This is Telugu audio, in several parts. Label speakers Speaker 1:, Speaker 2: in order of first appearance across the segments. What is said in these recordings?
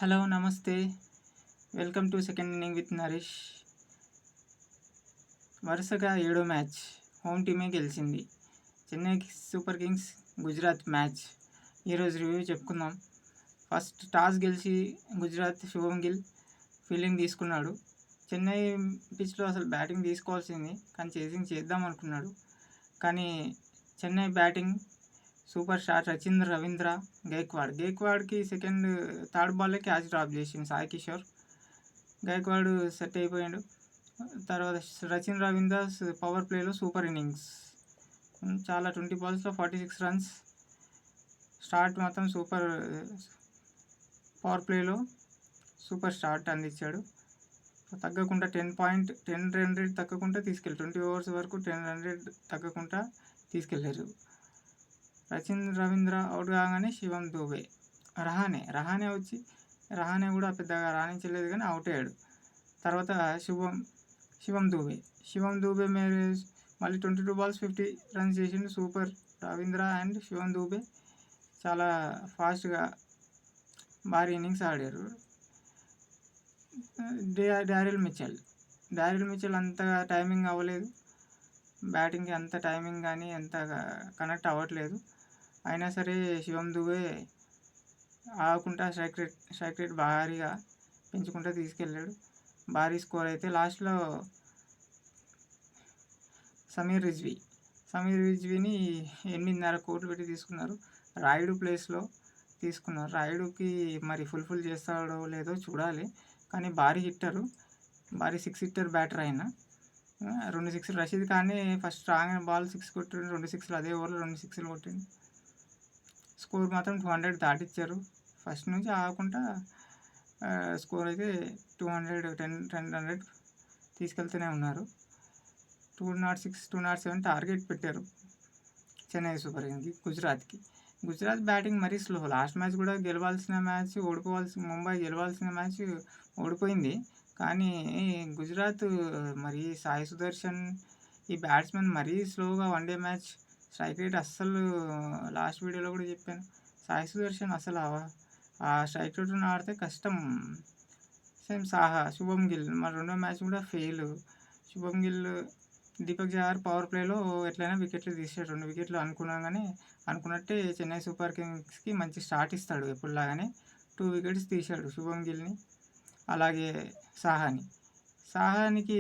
Speaker 1: హలో నమస్తే. Welcome to second inning with Naresh. వరుసగా ఏడో మ్యాచ్ హోమ్ టీమే గెలిచింది. Chennai super Kings Gujarat match ఈరోజు రివ్యూ చెప్పుకుందాం. ఫస్ట్ టాస్ గెలిచి గుజరాత్ శుభం గిల్ ఫీల్డింగ్ తీసుకున్నాడు. చెన్నై పిచ్లో అసలు బ్యాటింగ్ తీసుకోవాల్సింది, కానీ చేసింగ్ చేద్దాం అనుకున్నాడు. కానీ Chennai batting superstar Ravindra గైక్వాడ్కి థర్డ్ బాల్లే క్యాచ్ డ్రాప్ చేసింది సాయి కిషోర్. గైక్వాడ్ సెట్ అయిపోయాడు. తర్వాత రవీంద్ర పవర్ ప్లేలో సూపర్ ఇన్నింగ్స్, చాలా 20 balls 46 runs. స్టార్ట్ మాత్రం సూపర్, పవర్ ప్లేలో సూపర్ స్టార్ట్ అందించాడు. తగ్గకుండా 10 run rate తగ్గకుండా తీసుకెళ్ళి 20 overs వరకు 10 run rate తగ్గకుండా తీసుకెళ్ళారు. రవీంద్ర అవుట్ కాగానే శివం దూబే, రహానే వచ్చి రహానే కూడా పెద్దగా రాణించలేదు కానీ అవుట్ అయ్యాడు. తర్వాత శివం దూబే మళ్ళీ 22 balls 50 runs చేసిండు. సూపర్ రవీంద్ర అండ్ శివం దూబే చాలా ఫాస్ట్గా భారీ ఇన్నింగ్స్ ఆడారు. డారెల్ మిచెల్ అంతగా టైమింగ్ అవ్వలేదు, బ్యాటింగ్కి అంత టైమింగ్ కానీ అంతగా కనెక్ట్ అవ్వట్లేదు. అయినా సరే శివం దూబే ఆగకుండా స్ట్రైక్ రేట్ భారీగా పెంచుకుంటూ తీసుకెళ్ళాడు. భారీ స్కోర్ అయితే లాస్ట్లో సమీర్ రిజ్వీని 8.5 కోట్లు పెట్టి తీసుకున్నారు. రాయుడు ప్లేస్లో తీసుకున్నారు. రాయుడుకి మరి ఫుల్ చేస్తాడో లేదో చూడాలి, కానీ భారీ హిట్టరు, భారీ 6 hitter బ్యాటర్ అయిన 2 6 రషీద్ ఖాన్ని ఫస్ట్ స్ట్రాంగ్ బాల్ 6 కొట్టిండు. 2 6 అదే ఓవర్లో 2 6 కొట్టిండు. స్కోర్ మాత్రం 200 దాటిచ్చారు. ఫస్ట్ నుంచి ఆగకుండా స్కోర్ అయితే 200 తీసుకెళ్తూనే ఉన్నారు. 206 207 టార్గెట్ పెట్టారు చెన్నై సూపర్ కింగ్కి. గుజరాత్ బ్యాటింగ్ మరీ స్లో. లాస్ట్ మ్యాచ్ కూడా ముంబై గెలవాల్సిన మ్యాచ్ ఓడిపోయింది. కానీ గుజరాత్ మరి సాయి సుదర్శన్ ఈ బ్యాట్స్మెన్ మరీ స్లోగా వన్డే మ్యాచ్ స్ట్రైక్ రేట్ అస్సలు, లాస్ట్ వీడియోలో కూడా చెప్పాను, సాయి సుదర్శన్ అసలు ఆ స్ట్రైక్ రేట్ ఆడితే కష్టం. సేమ్ శుభం గిల్ మరి రెండో మ్యాచ్ కూడా ఫెయిల్. శుభం గిల్ దీపక్ చహర్ పవర్ ప్లేలో ఎట్లయినా వికెట్లు తీసాడు. 2 వికెట్లు అనుకున్నట్టే చెన్నై సూపర్ కింగ్స్కి మంచి స్టార్ట్ ఇస్తాడు ఎప్పుడులాగానే. 2 wickets తీశాడు శుభం గిల్ని. అలాగే సాహానికి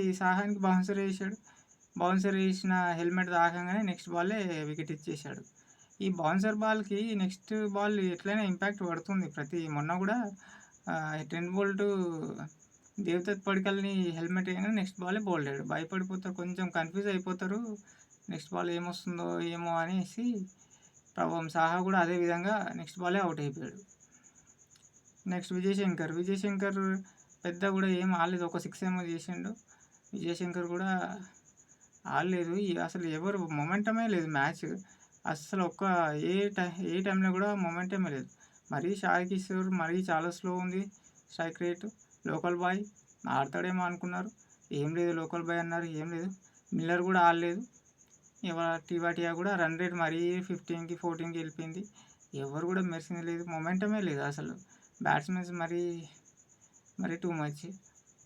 Speaker 1: బౌన్సర్ వేసిన హెల్మెట్ తాకంగానే నెక్స్ట్ బాల్లే వికెట్ ఇచ్చేశాడు. ఈ బౌన్సర్ బాల్కి నెక్స్ట్ బాల్ ఎట్లయినా ఇంపాక్ట్ పడుతుంది. మొన్న కూడా 10 బోల్ట్ దేవదత్ పడికల్ని హెల్మెట్ వేయగానే నెక్స్ట్ బాలే బౌల్డ్ అయ్యాడు. భయపడిపోతారు, కొంచెం కన్ఫ్యూజ్ అయిపోతారు, నెక్స్ట్ బాల్ ఏమొస్తుందో ఏమో అనేసి. సాహా కూడా అదే విధంగా నెక్స్ట్ బాలే అవుట్ అయిపోయాడు. నెక్స్ట్ విజయ్ శంకర్ పెద్ద కూడా ఏం ఆడలేదు, ఒక 6 ఏమో చేసిండు. విజయ్ శంకర్ కూడా ఆడలేదు, అసలు ఎవరు మొమెంటమే లేదు మ్యాచ్ అస్సలు. ఏ టైంలో కూడా మొమెంటమే లేదు. మరీ సాయి కిషోర్ మరీ చాలా స్లో ఉంది స్ట్రైక్ రేటు. లోకల్ బాయ్ ఆడతాడేమో అనుకున్నారు, ఏం లేదు. లోకల్ బాయ్ అన్నారు, ఏం లేదు. మిల్లర్ కూడా ఆడలేదు. టీవాటియా కూడా రన్ రేట్ మరీ 15కి 14కి వెళ్ళిపోయింది. ఎవరు కూడా మెరిసింది లేదు, మొమెంటమే లేదు అసలు. బ్యాట్స్మెన్స్ మరీ టూ మచ్.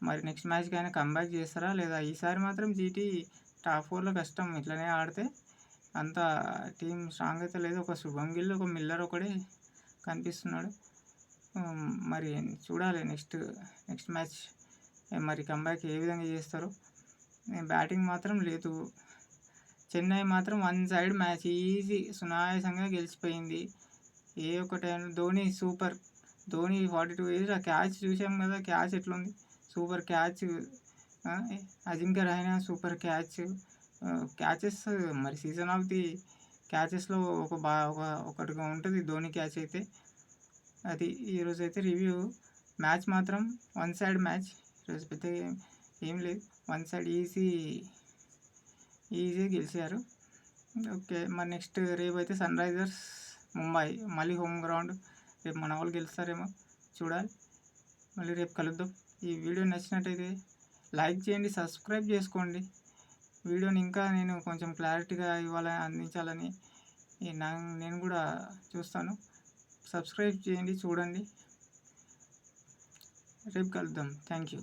Speaker 1: మరి నెక్స్ట్ మ్యాచ్కి అయినా కంబ్యాక్ చేస్తారా లేదా? ఈసారి మాత్రం జీటీ టాప్ 4లో కష్టం. ఇట్లనే ఆడితే అంత టీం స్ట్రాంగ్ అయితే లేదు. ఒక శుభం గిల్, ఒక మిల్లర్ ఒకడే కనిపిస్తున్నాడు. మరి చూడాలి నెక్స్ట్ మ్యాచ్ మరి కంబ్యాక్ ఏ విధంగా చేస్తారో. బ్యాటింగ్ మాత్రం లేదు. చెన్నై మాత్రం 1 side మ్యాచ్ ఈజీ సునాయాసంగా గెలిచిపోయింది. ఏ ఒక్క టైంలో ధోని 42 years ఆ క్యాచ్ చూసాం కదా, క్యాచ్ ఎట్లుంది, super catch. Ajinkya Rahane super catches. మరి సీజన్ ఆఫ్ ది క్యాచెస్లో ఒకటిగా ఉంటుంది ధోని క్యాచ్ అయితే. అది ఈరోజు అయితే రివ్యూ. మ్యాచ్ మాత్రం 1 side మ్యాచ్. ఈరోజు పెద్ద ఏం లేదు, 1 side ఈజీ గెలిచారు. ఓకే, మరి నెక్స్ట్ రేపు అయితే సన్ రైజర్స్ ముంబై, మళ్ళీ హోమ్ గ్రౌండ్. రేపు మన వాళ్ళు గెలుస్తారేమో చూడాలి. మళ్ళీ రేపు కలుద్దాం. ఈ వీడియో నచ్చినట్టయితే లైక్ చేయండి, సబ్స్క్రైబ్ చేసుకోండి. వీడియోని ఇంకా నేను కొంచెం క్లారిటీగా అందించాలని నేను కూడా చూస్తాను. సబ్స్క్రైబ్ చేయండి, చూడండి. రేపు కలుద్దాం. Thank you.